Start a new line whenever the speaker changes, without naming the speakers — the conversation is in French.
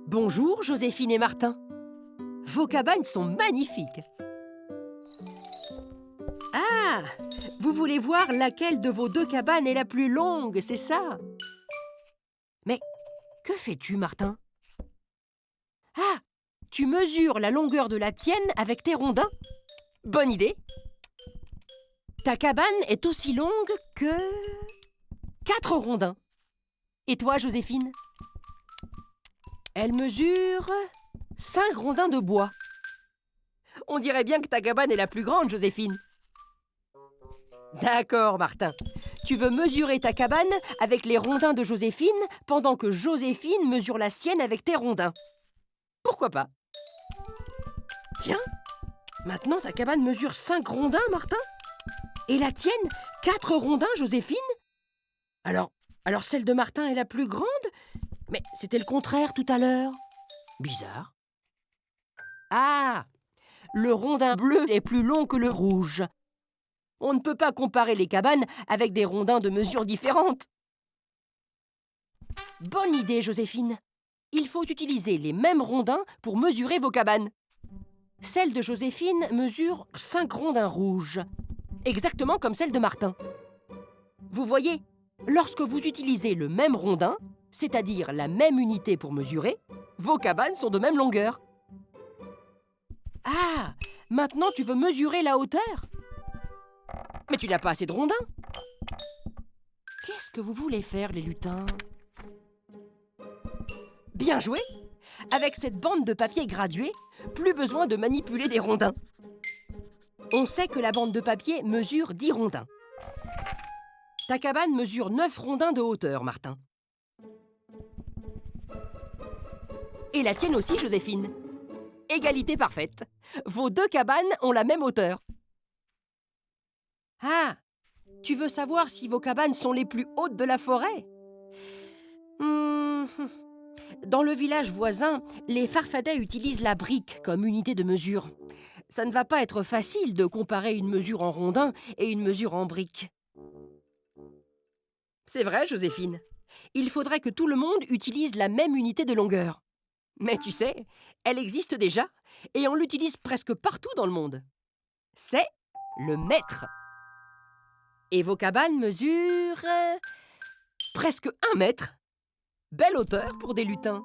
Bonjour, Joséphine et Martin. Vos cabanes sont magnifiques. Ah, vous voulez voir laquelle de vos deux cabanes est la plus longue, c'est ça? Mais que fais-tu, Martin? Ah, tu mesures la longueur de la tienne avec tes rondins? Bonne idée. Ta cabane est aussi longue que 4 rondins. Et toi, Joséphine? Elle mesure 5 rondins de bois. On dirait bien que ta cabane est la plus grande, Joséphine. D'accord, Martin. Tu veux mesurer ta cabane avec les rondins de Joséphine pendant que Joséphine mesure la sienne avec tes rondins. Pourquoi pas? Tiens, maintenant ta cabane mesure 5 rondins, Martin. Et la tienne, 4 rondins, Joséphine. Alors celle de Martin est la plus grande? Mais c'était le contraire tout à l'heure. Bizarre. Ah! Le rondin bleu est plus long que le rouge. On ne peut pas comparer les cabanes avec des rondins de mesures différentes. Bonne idée, Joséphine. Il faut utiliser les mêmes rondins pour mesurer vos cabanes. Celle de Joséphine mesure 5 rondins rouges, exactement comme celle de Martin. Vous voyez, lorsque vous utilisez le même rondin, c'est-à-dire la même unité pour mesurer, vos cabanes sont de même longueur. Ah, maintenant tu veux mesurer la hauteur? Mais tu n'as pas assez de rondins. Qu'est-ce que vous voulez faire, les lutins? Bien joué! Avec cette bande de papier graduée, plus besoin de manipuler des rondins. On sait que la bande de papier mesure 10 rondins. Ta cabane mesure 9 rondins de hauteur, Martin. Et la tienne aussi, Joséphine. Égalité parfaite. Vos deux cabanes ont la même hauteur. Ah, tu veux savoir si vos cabanes sont les plus hautes de la forêt? Dans le village voisin, les Farfadets utilisent la brique comme unité de mesure. Ça ne va pas être facile de comparer une mesure en rondin et une mesure en brique. C'est vrai, Joséphine. Il faudrait que tout le monde utilise la même unité de longueur. Mais tu sais, elle existe déjà et on l'utilise presque partout dans le monde. C'est le mètre. Et vos cabanes mesurent presque 1 mètre. Belle hauteur pour des lutins.